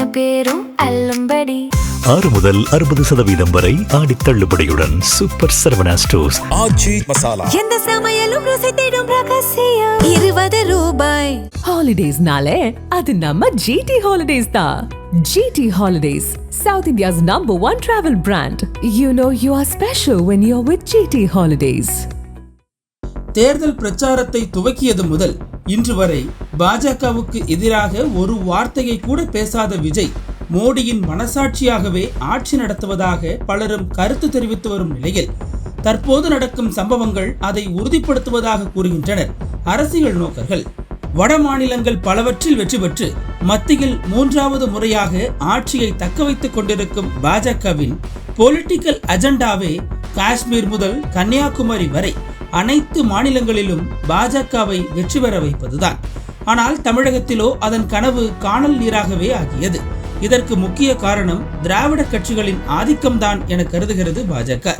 அத்தனை பேரும் அல்லும்படி 6 முதல் 60% வரை ஆடி தள்ளுபடியுடன் சூப்பர் சரவணா ஸ்டோர்ஸ். ஆச்சி மசாலா எந்த சமையலும் ருசி தேடும் ரகசியம் 20 ரூபாய். ஹாலிடேஸ்னாலே அது நம்ம GT Holidays தான். GT Holidays, South India's #1 travel brand. You know you are special when you're with GT Holidays. தேர்தல் பிரச்சாரத்தை துவக்கியது முதல் இன்று வரை பாஜகவுக்கு எதிராக ஒரு வார்த்தையை கூட பேசாத விஜய் மோடியின் மனசாட்சியாகவே ஆட்சி நடத்துவதாக பலரும் கருத்து தெரிவித்து வரும் நிலையில் தற்போது நடக்கும் சம்பவங்கள் அதை உறுதிப்படுத்துவதாக கூறுகின்றனர் அரசியல் நோக்கர்கள். வட மாநிலங்கள் பலவற்றில் வெற்றி பெற்று மத்தியில் 3வது முறையாக ஆட்சியை தக்க வைத்துக் கொண்டிருக்கும் பாஜகவின் பொலிட்டிக்கல் அஜெண்டாவே காஷ்மீர் முதல் கன்னியாகுமரி வரை அனைத்து மாநிலங்களிலும் பாஜகவை வெற்றி பெற வைப்பதுதான். ஆனால் தமிழகத்திலோ அதன் கனவு காணல் நீராகவே ஆகியது. இதற்கு முக்கிய காரணம் திராவிட கட்சிகளின் ஆதிக்கம்தான் என கருதுகிறது பாஜக.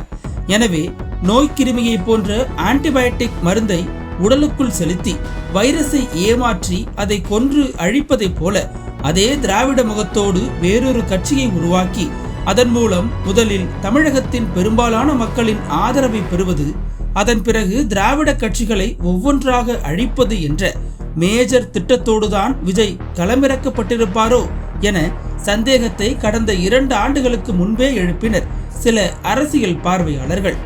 எனவே நோய்க்கிருமியை போன்ற ஆன்டிபயோட்டிக் மருந்தை உடலுக்குள் செலுத்தி வைரஸை ஏமாற்றி அதை கொன்று அழிப்பதை போல அதே திராவிட முகத்தோடு வேறொரு கட்சியை உருவாக்கி அதன் மூலம் முதலில் தமிழகத்தின் பெரும்பாலான மக்களின் ஆதரவை பெறுவது, அதன் பிறகு திராவிட கட்சிகளை ஒவ்வொன்றாக அழிப்பது என்ற மேஜர் திட்டத்தோடுதான் விஜய் களமிறக்கப்பட்டிருப்பாரோ என சந்தேகத்தை கடந்த 2 ஆண்டுகளுக்கு முன்பே எழுப்பினர் சில அரசியல் பார்வையாளர்கள்.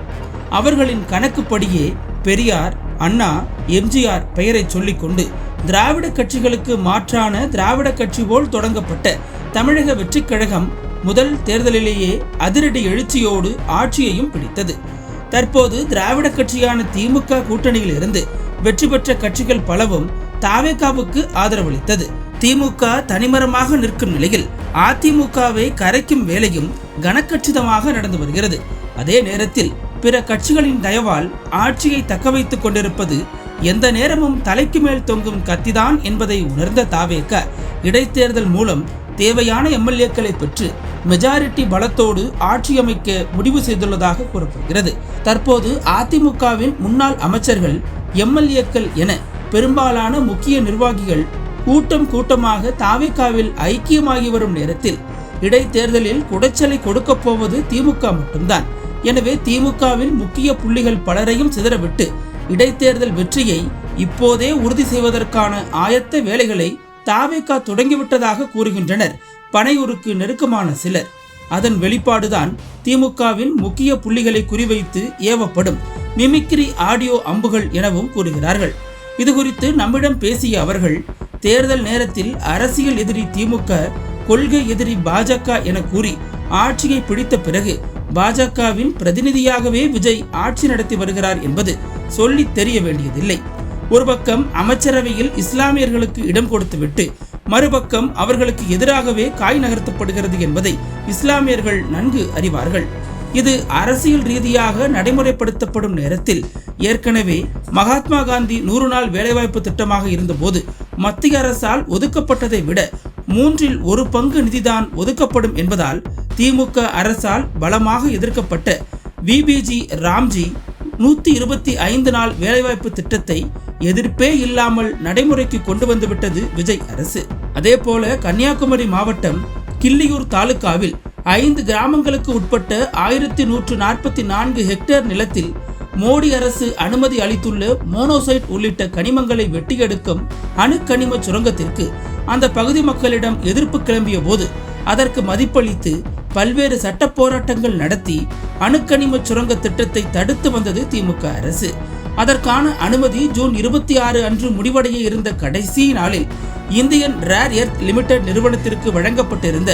அவர்களின் கணக்குப்படியே பெரியார், அண்ணா, எம்ஜிஆர் பெயரை சொல்லிக்கொண்டு திராவிட கட்சிகளுக்கு மாற்றான திராவிட கட்சி போல் தொடங்கப்பட்ட தமிழக வெற்றிக் கழகம் முதல் தேர்தலிலேயே அதிரடி எழுச்சியோடு ஆட்சியையும் பிடித்தது. தற்போது திராவிட கட்சியான திமுக கூட்டணியில் இருந்து வெற்றி பெற்ற கட்சிகள் பலவும் தாவேகாவுக்கு ஆதரவளித்தது. திமுக தனிமரமாக நிற்கும் நிலையில் அதிமுகவை கரைக்கும் வேலையும் கனக்கச்சிதமாக நடந்து வருகிறது. அதே நேரத்தில் பிற கட்சிகளின் தயவால் ஆட்சியை தக்க வைத்துக் கொண்டிருப்பது எந்த நேரமும் தலைக்கு மேல் தொங்கும் கத்திதான் என்பதை உணர்ந்த தாவேகா இடைத்தேர்தல் மூலம் தேவையான எம்எல்ஏக்களை பெற்று மெஜாரிட்டி பலத்தோடு ஆட்சி அமைக்க முடிவு செய்துள்ளதாக கூறப்படுகிறது. தற்போது அதிமுகவின் முன்னாள் அமைச்சர்கள், எம்எல்ஏக்கள் என பெரும்பாலான முக்கிய நிர்வாகிகள் கூட்டமாக தாவேகாவில் ஐக்கியமாகி வரும் நேரத்தில் இடைத்தேர்தலில் குடைச்சலை கொடுக்கப் போவது திமுக மட்டும்தான். எனவே திமுகவில் முக்கிய புள்ளிகள் பலரையும் சிதறவிட்டு இடைத்தேர்தல் வெற்றியை இப்போதே உறுதி செய்வதற்கான ஆயத்த வேலைகளை தாவேகா தொடங்கிவிட்டதாக கூறுகின்றனர் பனையூருக்கு நெருக்கமான சிலர். அதன் வெளிப்பாடுதான் திமுகவின் முக்கிய புள்ளிகளை குறிவைத்து ஏவப்படும் மிமிக்ரி ஆடியோ அம்புகள் எனவும் கூறுகிறார்கள். இது குறித்து நம்மிடம் பேசிய அவர்கள், தேர்தல் நேரத்தில் அரசியல் எதிரி திமுக, கொள்கை எதிரி பாஜக என கூறி ஆட்சியை பிடித்த பிறகு பாஜகவின் பிரதிநிதியாகவே விஜய் ஆட்சி நடத்தி வருகிறார் என்பது சொல்லி தெரிய வேண்டியதில்லை. ஒரு பக்கம் அமைச்சரவையில் இஸ்லாமியர்களுக்கு இடம் கொடுத்துவிட்டு மறுபக்கம் அவர்களுக்கு எதிராகவே காய் நகர்த்தப்படுகிறது என்பதை இஸ்லாமியர்கள் நன்கு அறிவார்கள். இது அரசியல் ரீதியாக நடைமுறைப்படுத்தப்படும் நேரத்தில் ஏற்கனவே மகாத்மா காந்தி 100 நாள் வேலைவாய்ப்பு திட்டமாக இருந்தபோது மத்திய அரசால் ஒதுக்கப்பட்டதை விட 1/3 பங்கு நிதிதான் ஒதுக்கப்படும் என்பதால் திமுக அரசால் பலமாக எதிர்க்கப்பட்ட விபிஜி ராம்ஜி 125 நாள் வேலைவாய்ப்பு திட்டத்தை எதிர்ப்பே இல்லாமல் நடைமுறைக்கு கொண்டு வந்துவிட்டது விஜய் அரசு. அதே போல கன்னியாகுமரி மாவட்டம் கிள்ளியூர் தாலுகாவில் 5 கிராமங்களுக்கு உட்பட்ட 1144 ஹெக்டேர் நிலத்தில் மோடி அரசு அனுமதி அளித்துள்ள மோனோசைட் உள்ளிட்ட கனிமங்களை வெட்டியெடுக்கும் அணுக்கனிம சுரங்கத்திற்கு அந்த பகுதி மக்களிடம் எதிர்ப்பு கிளம்பிய போது அதற்கு மதிப்பளித்து பல்வேறு சட்ட போராட்டங்கள் நடத்தி அணுக்கனிம சுரங்க திட்டத்தை தடுத்து வந்தது திமுக அரசு. அதற்கான அனுமதி ஜூன் 26 அன்று முடிவடைய இருந்த கடைசி நாளில் இந்தியன் ரேர் எர்த் லிமிடெட் நிறுவனத்திற்கு வழங்கப்பட்டிருந்த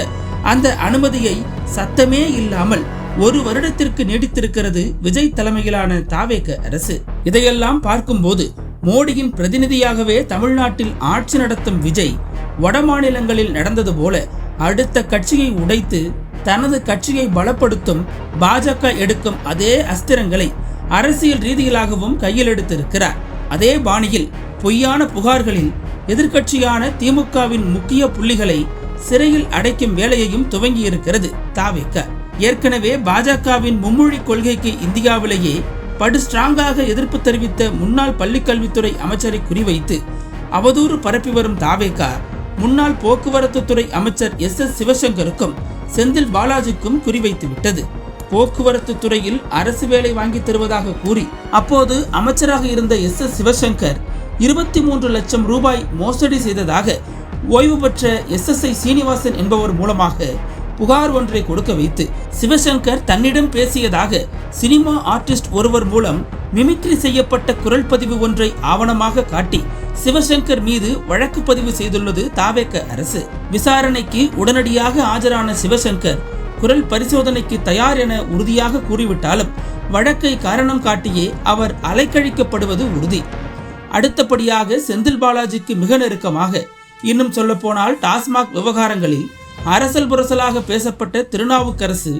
அந்த அனுமதியை சத்தமே இல்லாமல் 1 வருடத்திற்கு நீடித்திருக்கிறது விஜய் தலைமையிலான தாவேக அரசு. இதையெல்லாம் பார்க்கும்போது மோடியின் பிரதிநிதியாகவே தமிழ்நாட்டில் ஆட்சி நடத்தும் விஜய் வட மாநிலங்களில் நடந்தது போல அடுத்த கட்சியை உடைத்து தனது கட்சியை பலப்படுத்தும் பாஜக எடுக்கும் அதே அஸ்திரங்களை அரசியல் ரீதியிலாகவும் கையில் எடுத்திருக்கிறார். அதே பாணியில் பொய்யான புகார்களில் எதிர்க்கட்சியான திமுகவின் முக்கிய புள்ளிகளை சிறையில் அடைக்கும் வேலையையும் துவங்கியிருக்கிறது தாவேக. ஏற்கனவே பாஜகவின் மும்மொழி கொள்கைக்கு இந்தியாவிலேயே படு ஸ்ட்ராங்காக எதிர்ப்பு தெரிவித்த முன்னாள் பள்ளிக்கல்வித்துறை அமைச்சரை குறிவைத்து அவதூறு பரப்பி வரும் தாவேக முன்னாள் போக்குவரத்து துறை அமைச்சர் SS சிவசங்கருக்கும் செந்தில் பாலாஜிக்கும் குறிவைத்து விட்டது. போக்குவரத்து துறையில் அரசு வேலை வாங்கி தருவதாக கூறி அப்போது அமைச்சராக இருந்த SS சிவசங்கர் 23 லட்சம் ரூபாய் மோசடி செய்ததாக ஓய்வு பெற்ற SSI சீனிவாசன் என்பவர் மூலமாக புகார் ஒன்றை கொடுக்க வைத்து சிவசங்கர் தன்னிடம் பேசியதாக சினிமா ஆர்டிஸ்ட் ஒருவர் மூலம் மிமிக்ரி செய்யப்பட்ட குரல் பதிவு ஒன்றை ஆவணமாக காட்டி சிவசங்கர் மீது வழக்கு பதிவு செய்துள்ளது தாவேக அரசு. விசாரணைக்கு உடனடியாக ஆஜரான சிவசங்கர் குரல் பரிசோதனைக்கு தயார் என உறுதியாக கூறிவிட்டாலும் வழக்கை காரணம் காட்டியே அவர் அலைக்கழிக்கப்படுவது உறுதி. அடுத்தபடியாக செந்தில் பாலாஜிக்கு மிக நெருக்கமாக, இன்னும் சொல்ல போனால் டாஸ்மாக் விவகாரங்களில் அரசல் புரசலாக பேசப்பட்ட திருநாவுக்கரசு,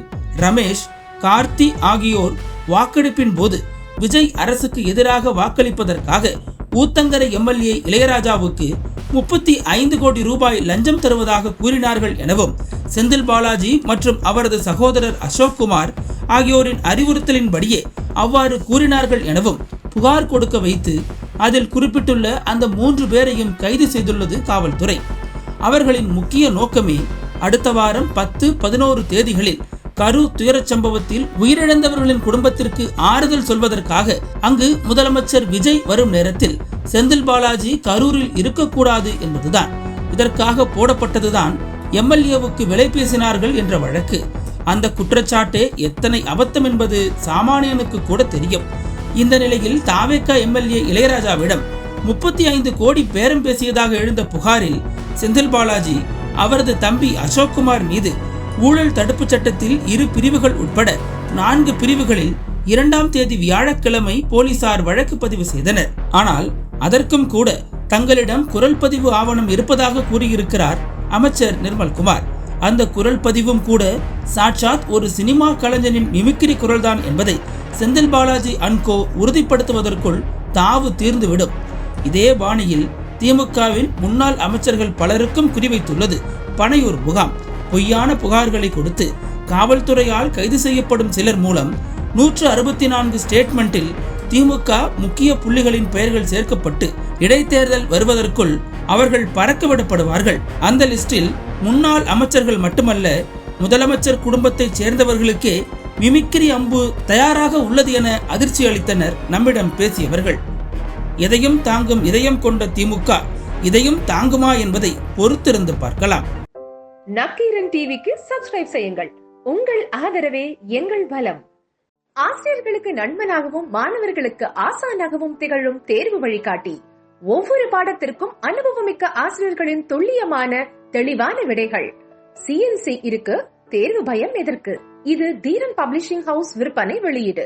ரமேஷ், கார்த்தி ஆகியோர் வாக்கெடுப்பின் போது விஜய் அரசுக்கு எதிராக வாக்களிப்பதற்காக ஊத்தங்கரை MLA இளையராஜாவுக்கு 35 கோடி ரூபாய் லஞ்சம் தருவதாக கூறினார்கள் எனவும் செந்தில் பாலாஜி மற்றும் அவரது சகோதரர் அசோக்குமார் ஆகியோரின் அறிவுறுத்தலின்படியே அவ்வாறு கூறினார்கள் எனவும் புகார் கொடுக்க வைத்து அதில் குறிப்பிட்டுள்ள அந்த 3 பேரையும் கைது செய்துள்ளது காவல்துறை. அவர்களின் முக்கிய நோக்கமே அடுத்த வாரம் 10, 11 தேதிகளில் கரூர் துயரச் சம்பவத்தில் உயிரிழந்தவர்களின் குடும்பத்திற்கு ஆறுதல் சொல்வதற்காக அங்கு முதலமைச்சர் விஜய் வரும் நேரத்தில் செந்தில் பாலாஜி கரூரில் இருக்கக்கூடாது என்பதுதான். இதற்காக போடப்பட்டதுதான் MLAவுக்கு விலை பேசினார்கள் என்ற வழக்கு. அந்த குற்றச்சாட்டே எத்தனை அபத்தம் என்பது சாமானியனுக்கு கூட தெரியும். இந்த நிலையில் தாவேக MLA இளையராஜாவிடம் 35 கோடி பேரம் பேசியதாக எழுந்த புகாரில் செந்தில் பாலாஜி அவரது தம்பி அசோக்குமார் மீது ஊழல் தடுப்பு சட்டத்தில் 2 பிரிவுகள் உட்பட 4 பிரிவுகளில் 2ஆம் தேதி வியாழக்கிழமை போலீசார் வழக்கு பதிவு செய்தனர். ஆனால் அதற்கும் கூட தங்களிடம் குரல் பதிவு ஆவணம் இருப்பதாக கூறியிருக்கிறார் அமைச்சர் நிர்மல்குமார். அந்த குரல் பதிவும் கூட சாட்சாத் ஒரு சினிமா கலைஞனின் மிமிக்ரி குரல்தான் என்பதை செந்தில் பாலாஜி அன்கோ உறுதிப்படுத்துவதற்குள் தாவு தீர்ந்துவிடும். இதே பாணியில் திமுகவின் முன்னாள் அமைச்சர்கள் பலருக்கும் குறிவைத்துள்ளது பனையூர் முகாம். பொய்யான புகார்களை கொடுத்து காவல்துறையால் கைது செய்யப்படும் சிலர் மூலம் 164 ஸ்டேட்மெண்டில் திமுக முக்கிய புள்ளிகளின் பெயர்கள் சேர்க்கப்பட்டு இடைத்தேர்தல் வருவதற்குள் அவர்கள் பறக்கவிடப்படுவார்கள். அந்த லிஸ்டில் முன்னாள் அமைச்சர்கள் மட்டுமல்ல, முதலமைச்சர் குடும்பத்தைச் சேர்ந்தவர்களுக்கே மிமிக்ரி அம்பு தயாராக உள்ளது என அதிர்ச்சி அளித்தனர் நம்மிடம் பேசியவர்கள். எதையும் தாங்கும் இதயம் கொண்ட திமுக இதையும் தாங்குமா என்பதை பொறுத்திருந்து பார்க்கலாம். நக்கீரன் டிவிக்கு சப்ஸ்கிரைப் செய்யுங்கள். உங்கள் ஆதரவே எங்கள் பலம். ஆசிரியர்களுக்கு நண்பனாகவும் மாணவர்களுக்கு ஆசானாகவும் திகழும் தேர்வு வழிகாட்டி. ஒவ்வொரு பாடத்திற்கும் அனுபவமிக்க ஆசிரியர்களின் துல்லியமான தெளிவான விடைகள். CNC இருக்கு, தேர்வு பயம் எதற்கு? இது தீரன் பப்ளிஷிங் ஹவுஸ் விற்பனை வெளியீடு.